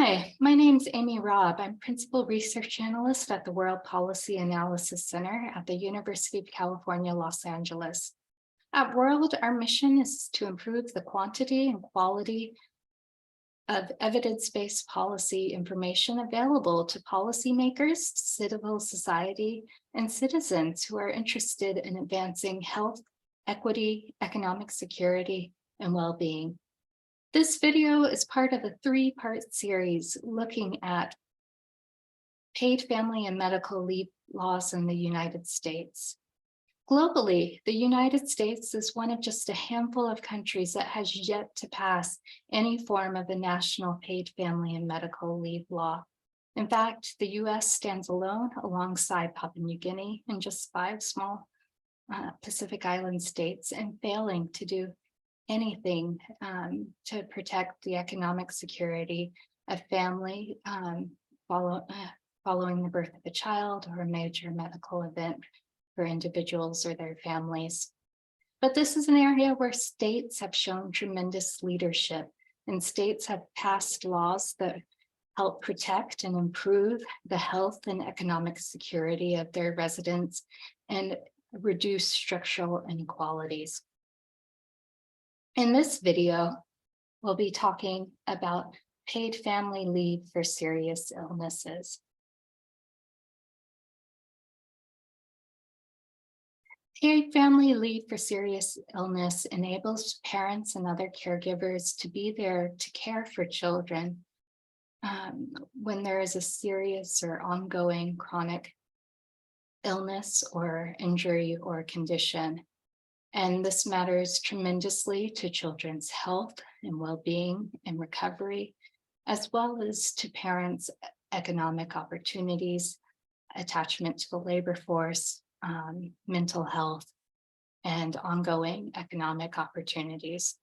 Hi, my name's Amy Robb. I'm Principal Research Analyst at the World Policy Analysis Center at the University of California, Los Angeles. At World, our mission is to improve the quantity and quality of evidence-based policy information available to policymakers, civil society, and citizens who are interested in advancing health, equity, economic security, and well-being. This video is part of a three-part series looking at paid family and medical leave laws in the United States. Globally, the United States is one of just a handful of countries that has yet to pass any form of a national paid family and medical leave law. In fact, the US stands alone alongside Papua New Guinea and just 5 small Pacific Island states and failing to do anything to protect the economic security of family following the birth of a child or a major medical event for individuals or their families. But this is an area where states have shown tremendous leadership, and states have passed laws that help protect and improve the health and economic security of their residents and reduce structural inequalities. In this video, we'll be talking about paid family leave for serious illnesses. Paid family leave for serious illness enables parents and other caregivers to be there to care for children when there is a serious or ongoing chronic illness or injury or condition. And this matters tremendously to children's health and well-being and recovery, as well as to parents' economic opportunities, attachment to the labor force, mental health, and ongoing economic opportunities.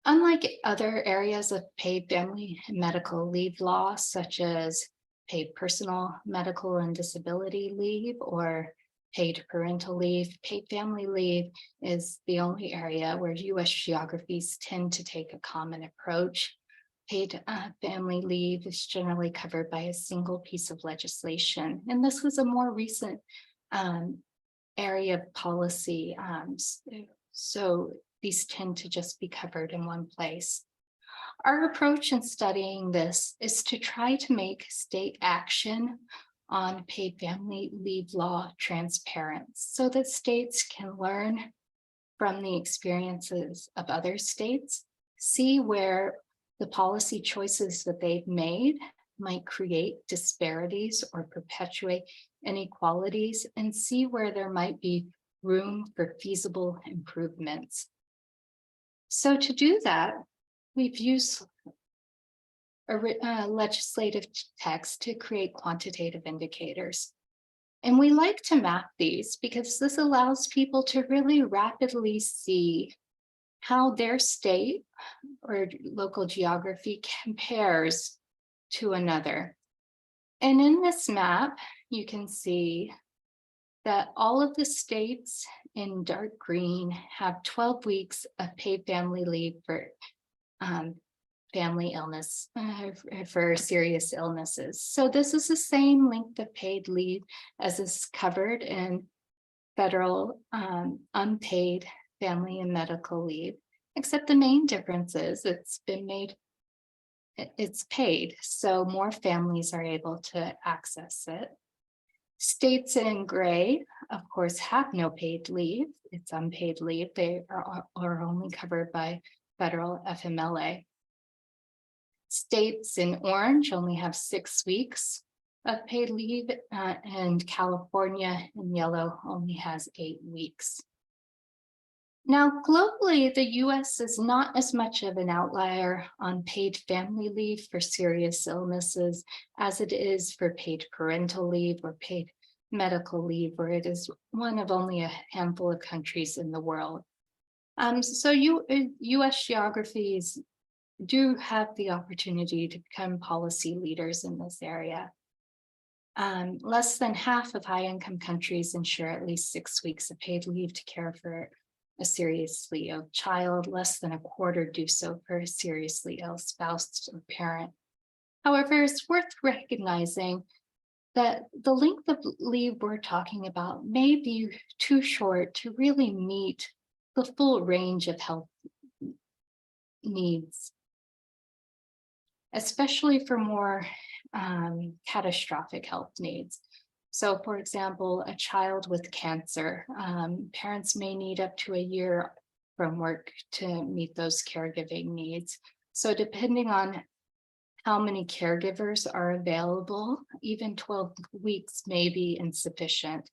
Unlike other areas of paid family and medical leave law, such as paid personal medical and disability leave or paid parental leave, paid family leave is the only area where US geographies tend to take a common approach. Paid family leave is generally covered by a single piece of legislation, and this was a more recent area of policy, so these tend to just be covered in one place. Our approach in studying this is to try to make state action on paid family leave law transparent so that states can learn from the experiences of other states, see where the policy choices that they've made might create disparities or perpetuate inequalities, and see where there might be room for feasible improvements. So to do that, we've used a legislative text to create quantitative indicators. And we like to map these because this allows people to really rapidly see how their state or local geography compares to another. And in this map, you can see that all of the states in dark green have 12 weeks of paid family leave for family illness, for serious illnesses. So this is the same length of paid leave as is covered in federal unpaid family and medical leave, except the main difference is it's paid, so more families are able to access it. States in gray, of course, have no paid leave. It's unpaid leave. They are only covered by federal FMLA. States in orange only have 6 weeks of paid leave, and California in yellow only has 8 weeks. Now, globally, the US is not as much of an outlier on paid family leave for serious illnesses as it is for paid parental leave or paid medical leave, where it is one of only a handful of countries in the world. So US geographies do have the opportunity to become policy leaders in this area. Less than half of high-income countries ensure at least 6 weeks of paid leave to care for a seriously ill child, less than a quarter do so for a seriously ill spouse or parent. However, it's worth recognizing that the length of leave we're talking about may be too short to really meet the full range of health needs, especially for more catastrophic health needs. So for example, a child with cancer, parents may need up to a year from work to meet those caregiving needs. So depending on how many caregivers are available, even 12 weeks may be insufficient.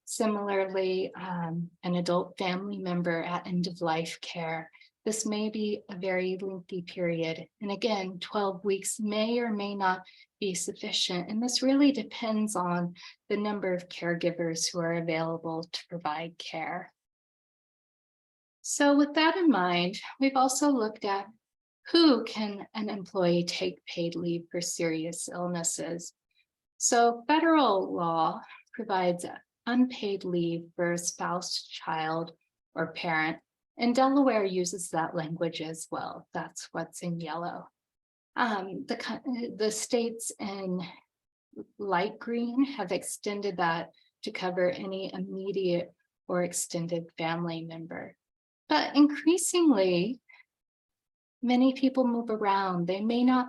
Similarly, an adult family member at end of life care, this may be a very lengthy period. And again, 12 weeks may or may not be sufficient. And this really depends on the number of caregivers who are available to provide care. So with that in mind, we've also looked at who can an employee take paid leave for serious illnesses. So federal law provides unpaid leave for a spouse, child, or parent, and Delaware uses that language as well. That's what's in yellow. The states in light green have extended that to cover any immediate or extended family member. But increasingly, many people move around. They may not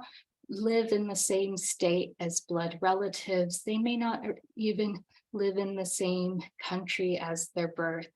live in the same state as blood relatives. They may not even live in the same country as their birth.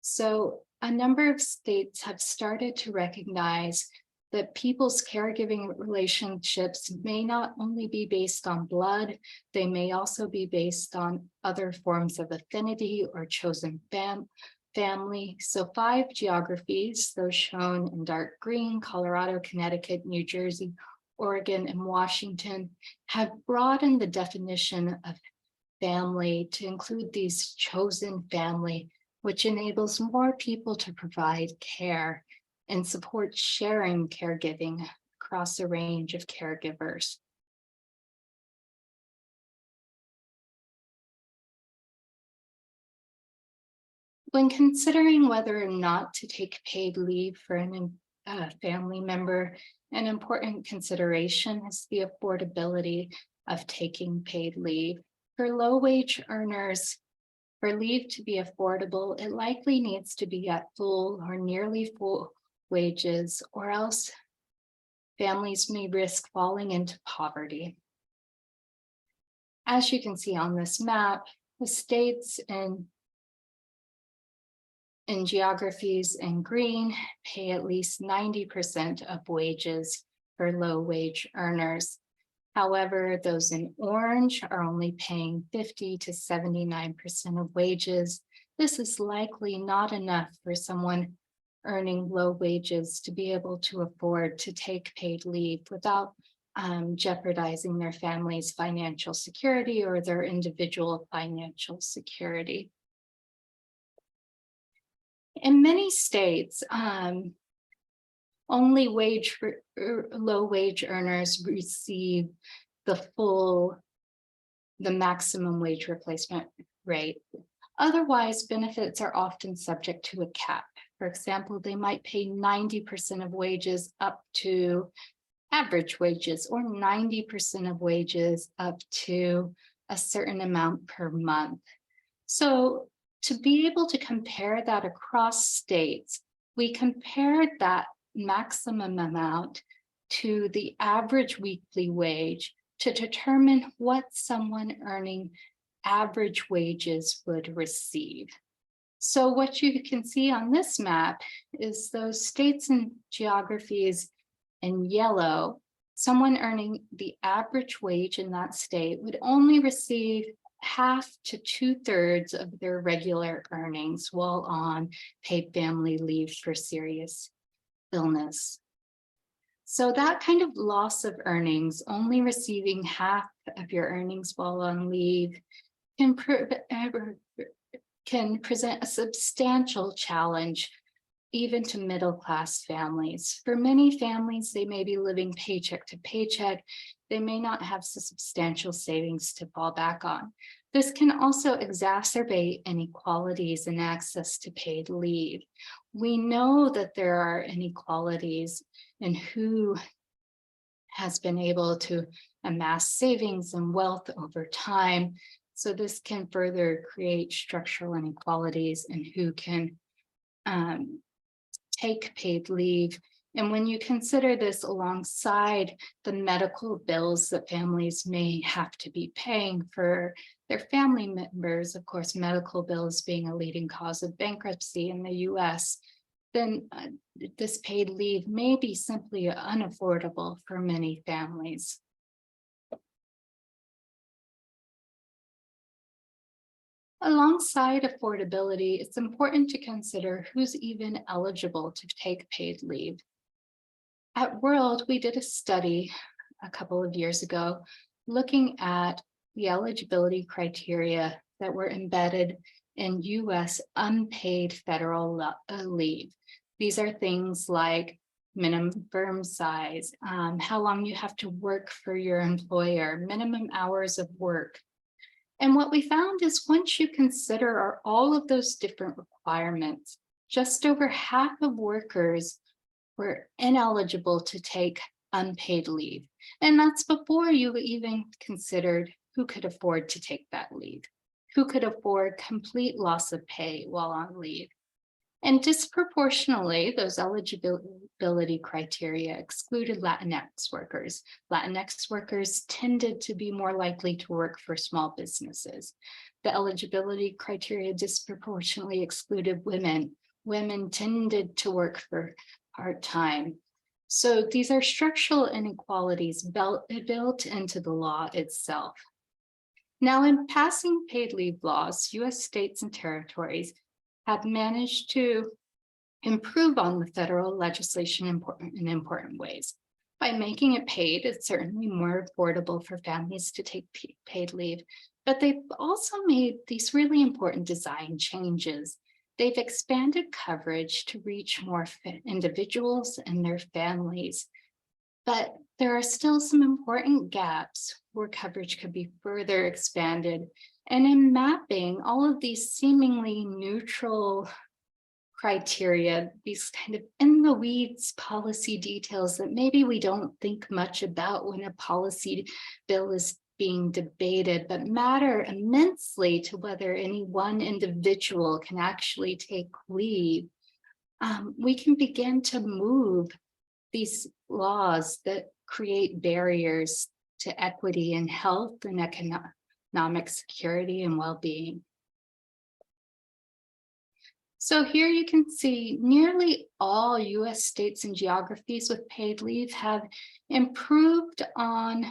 So a number of states have started to recognize that people's caregiving relationships may not only be based on blood, they may also be based on other forms of affinity or chosen family. So 5 geographies, those shown in dark green, Colorado, Connecticut, New Jersey, Oregon, and Washington, have broadened the definition of family to include these chosen family, which enables more people to provide care and support sharing caregiving across a range of caregivers. When considering whether or not to take paid leave for a family member, an important consideration is the affordability of taking paid leave. For low-wage earners, for leave to be affordable, it likely needs to be at full or nearly full wages, or else families may risk falling into poverty. As you can see on this map, the states in geographies in green pay at least 90% of wages for low-wage earners. However, those in orange are only paying 50 to 79% of wages. This is likely not enough for someone earning low wages to be able to afford to take paid leave without jeopardizing their family's financial security or their individual financial security. In many states, only low-wage earners receive the maximum wage replacement rate. Otherwise, benefits are often subject to a cap. For example, they might pay 90% of wages up to average wages, or 90% of wages up to a certain amount per month. So to be able to compare that across states, we compared that maximum amount to the average weekly wage to determine what someone earning average wages would receive. So what you can see on this map is those states and geographies in yellow. Someone earning the average wage in that state would only receive half to 2/3 of their regular earnings while on paid family leave for serious illness. So that kind of loss of earnings, only receiving half of your earnings while on leave, can present a substantial challenge even to middle-class families. For many families, they may be living paycheck to paycheck. They may not have substantial savings to fall back on. This can also exacerbate inequalities in access to paid leave. We know that there are inequalities in who has been able to amass savings and wealth over time. So this can further create structural inequalities in who can take paid leave. And when you consider this alongside the medical bills that families may have to be paying for their family members, of course, medical bills being a leading cause of bankruptcy in the US, then this paid leave may be simply unaffordable for many families. Alongside affordability, it's important to consider who's even eligible to take paid leave. At World, we did a study a couple of years ago looking at the eligibility criteria that were embedded in US unpaid federal leave. These are things like minimum firm size, how long you have to work for your employer, minimum hours of work. And what we found is once you consider all of those different requirements, just over half of workers were ineligible to take unpaid leave. And that's before you even considered who could afford to take that leave, who could afford complete loss of pay while on leave. And disproportionately, those eligibility criteria excluded Latinx workers. Latinx workers tended to be more likely to work for small businesses. The eligibility criteria disproportionately excluded women. Women tended to work for part-time. So these are structural inequalities built into the law itself. Now, in passing paid leave laws, US states and territories have managed to improve on the federal legislation in important ways. By making it paid, it's certainly more affordable for families to take paid leave, but they've also made these really important design changes. They've expanded coverage to reach more individuals and their families, but there are still some important gaps where coverage could be further expanded. And in mapping all of these seemingly neutral criteria, these kind of in the weeds policy details that maybe we don't think much about when a policy bill is being debated, but matter immensely to whether any one individual can actually take leave, we can begin to move these laws that create barriers to equity in health and economic security and well-being. So here you can see nearly all US states and geographies with paid leave have improved on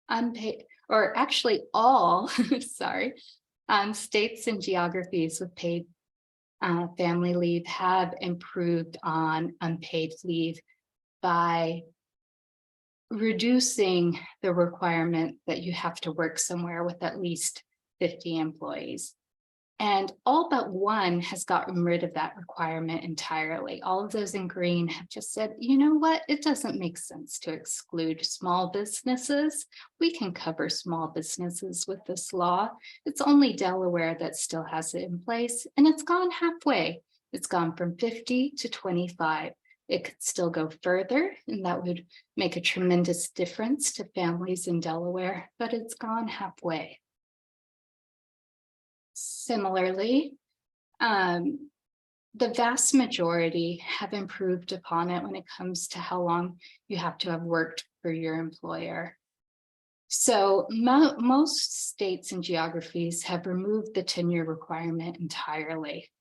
unpaid, or actually all, sorry, states and geographies with paid family leave have improved on unpaid leave by reducing the requirement that you have to work somewhere with at least 50 employees. And all but one has gotten rid of that requirement entirely. All of those in green have just said, you know what, it doesn't make sense to exclude small businesses. We can cover small businesses with this law. It's only Delaware that still has it in place, and it's gone halfway. It's gone from 50 to 25. It could still go further, and that would make a tremendous difference to families in Delaware, but it's gone halfway. Similarly, the vast majority have improved upon it when it comes to how long you have to have worked for your employer. So most states and geographies have removed the tenure requirement entirely.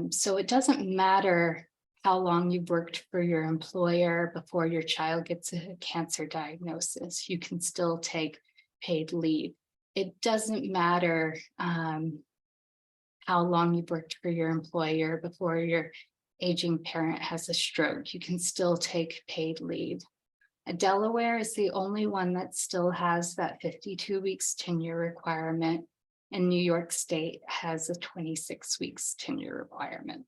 So it doesn't matter how long you've worked for your employer before your child gets a cancer diagnosis, you can still take paid leave. It doesn't matter how long you've worked for your employer before your aging parent has a stroke, you can still take paid leave. Delaware is the only one that still has that 52 weeks tenure requirement, and New York State has a 26 weeks tenure requirement.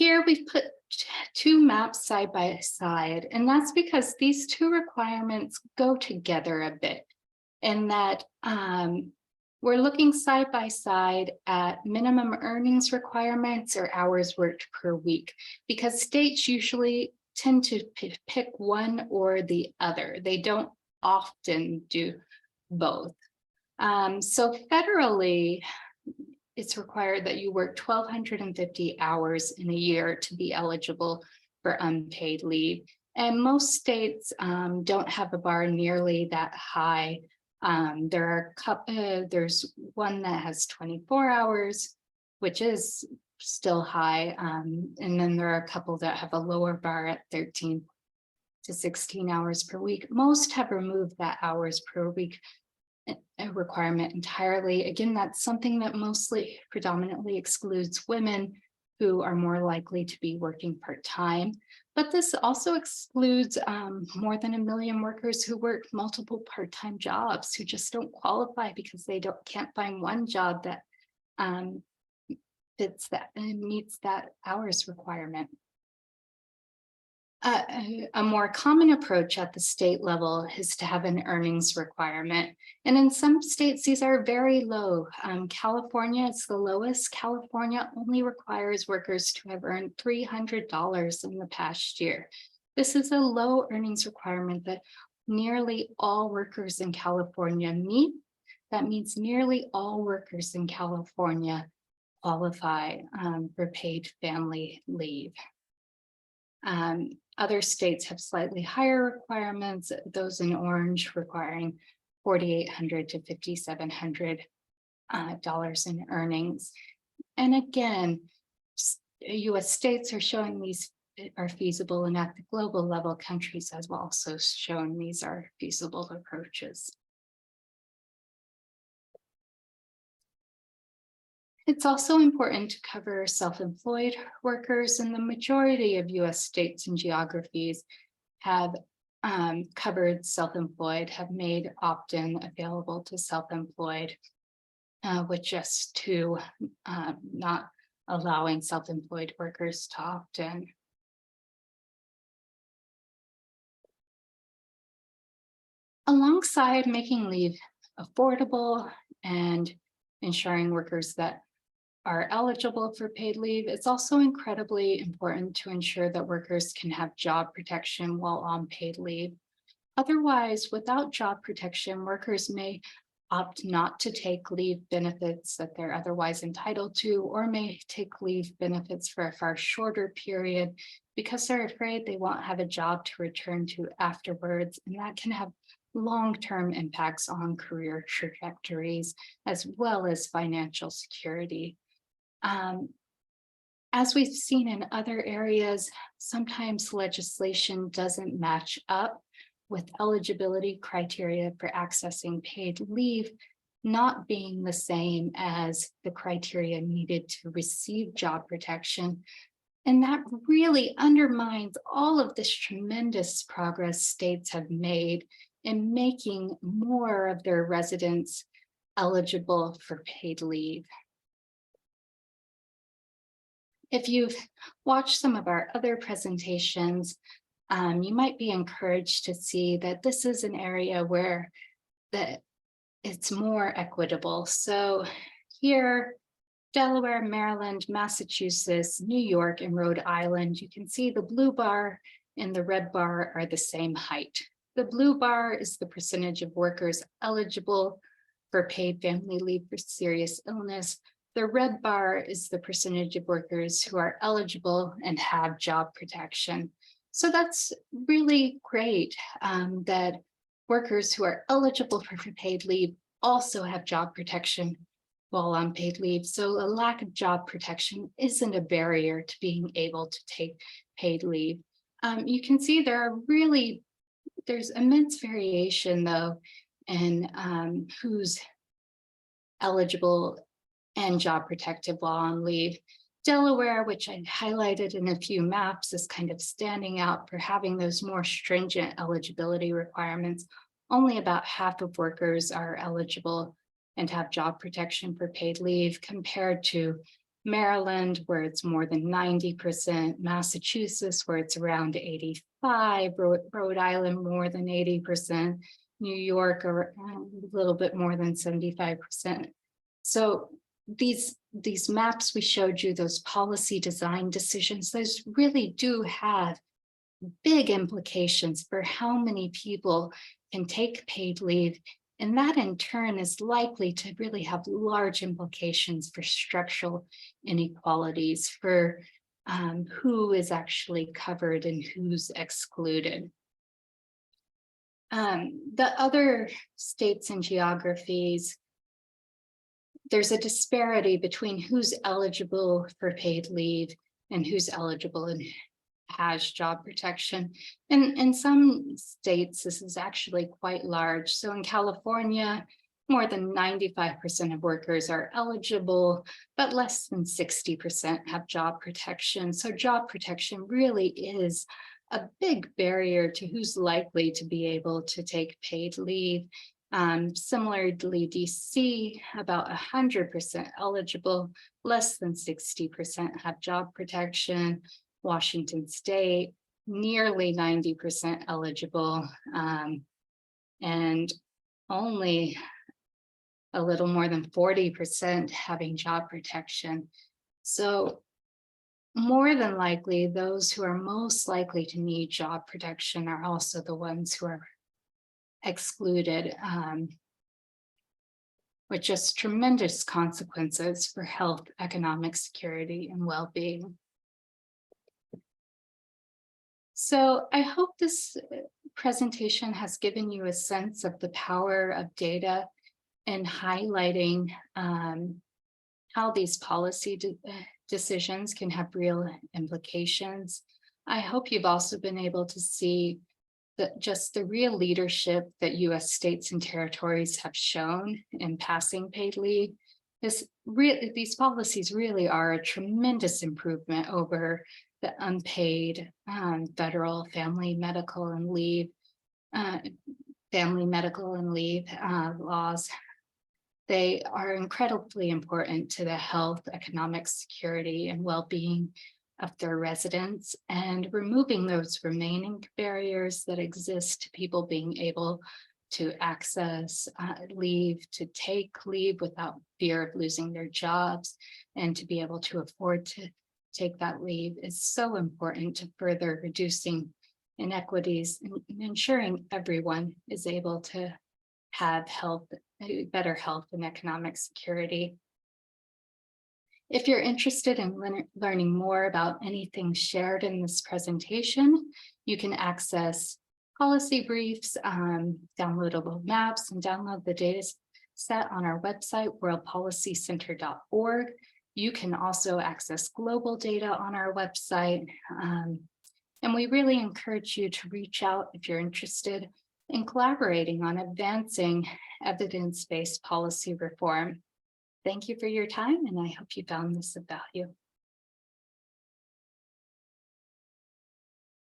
Here we've put two maps side by side, and that's because these two requirements go together a bit, in that we're looking side by side at minimum earnings requirements or hours worked per week, because states usually tend to pick one or the other. They don't often do both. So federally, it's required that you work 1,250 hours in a year to be eligible for unpaid leave. And most states don't have a bar nearly that high. There's one that has 24 hours, which is still high. And then there are a couple that have a lower bar at 13 to 16 hours per week. Most have removed that hours per week a requirement entirely. Again, that's something that predominantly excludes women who are more likely to be working part-time. But this also excludes more than 1 million workers who work multiple part-time jobs, who just don't qualify because they can't find one job that fits that and meets that hours requirement. A more common approach at the state level is to have an earnings requirement. And in some states, these are very low. California is the lowest. California only requires workers to have earned $300 in the past year. This is a low earnings requirement that nearly all workers in California meet. That means nearly all workers in California qualify for paid family leave. Other states have slightly higher requirements, those in orange requiring $4,800 to $5,700 in earnings. And again, US states are showing these are feasible, and at the global level, countries have also shown these are feasible approaches. It's also important to cover self-employed workers, and the majority of US states and geographies have covered self-employed, have made opt-in available to self-employed, with just two not allowing self-employed workers to opt in. Alongside making leave affordable and ensuring workers that are eligible for paid leave, it's also incredibly important to ensure that workers can have job protection while on paid leave. Otherwise, without job protection, workers may opt not to take leave benefits that they're otherwise entitled to, or may take leave benefits for a far shorter period because they're afraid they won't have a job to return to afterwards, and that can have long-term impacts on career trajectories as well as financial security. As we've seen in other areas, sometimes legislation doesn't match up with eligibility criteria for accessing paid leave not being the same as the criteria needed to receive job protection. And that really undermines all of this tremendous progress states have made in making more of their residents eligible for paid leave. If you've watched some of our other presentations, you might be encouraged to see that this is an area where it's more equitable. So here, Delaware, Maryland, Massachusetts, New York, and Rhode Island, you can see the blue bar and the red bar are the same height. The blue bar is the percentage of workers eligible for paid family leave for serious illness. The red bar is the percentage of workers who are eligible and have job protection. So that's really great that workers who are eligible for paid leave also have job protection while on paid leave. So a lack of job protection isn't a barrier to being able to take paid leave. You can see there's immense variation though in who's eligible and job protected while on leave. Delaware, which I highlighted in a few maps, is kind of standing out for having those more stringent eligibility requirements. Only about half of workers are eligible and have job protection for paid leave, compared to Maryland, where it's more than 90%, Massachusetts, where it's around 85, Rhode Island, more than 80%, New York, a little bit more than 75%. So these maps we showed you, those policy design decisions, those really do have big implications for how many people can take paid leave. And that in turn is likely to really have large implications for structural inequalities, for who is actually covered and who's excluded. The other states and geographies, there's a disparity between who's eligible for paid leave and who's eligible and has job protection. And in some states, this is actually quite large. So in California, more than 95% of workers are eligible, but less than 60% have job protection. So job protection really is a big barrier to who's likely to be able to take paid leave. Similarly, DC, about 100% eligible, less than 60% have job protection. Washington State, nearly 90% eligible, and only a little more than 40% having job protection. So more than likely, those who are most likely to need job protection are also the ones who are excluded, with just tremendous consequences for health, economic security, and well-being. So I hope this presentation has given you a sense of the power of data and highlighting how these policy decisions can have real implications. I hope you've also been able to see that just the real leadership that US states and territories have shown in passing paid leave. These policies really are a tremendous improvement over the unpaid federal family medical and leave laws. They are incredibly important to the health, economic security, and well-being of their residents, and removing those remaining barriers that exist to people being able to access leave, to take leave without fear of losing their jobs, and to be able to afford to take that leave is so important to further reducing inequities and ensuring everyone is able to have better health and economic security. If you're interested in learning more about anything shared in this presentation, you can access policy briefs, downloadable maps, and download the data set on our website, worldpolicycenter.org. You can also access global data on our website. And we really encourage you to reach out if you're interested in collaborating on advancing evidence-based policy reform. Thank you for your time, and I hope you found this of value.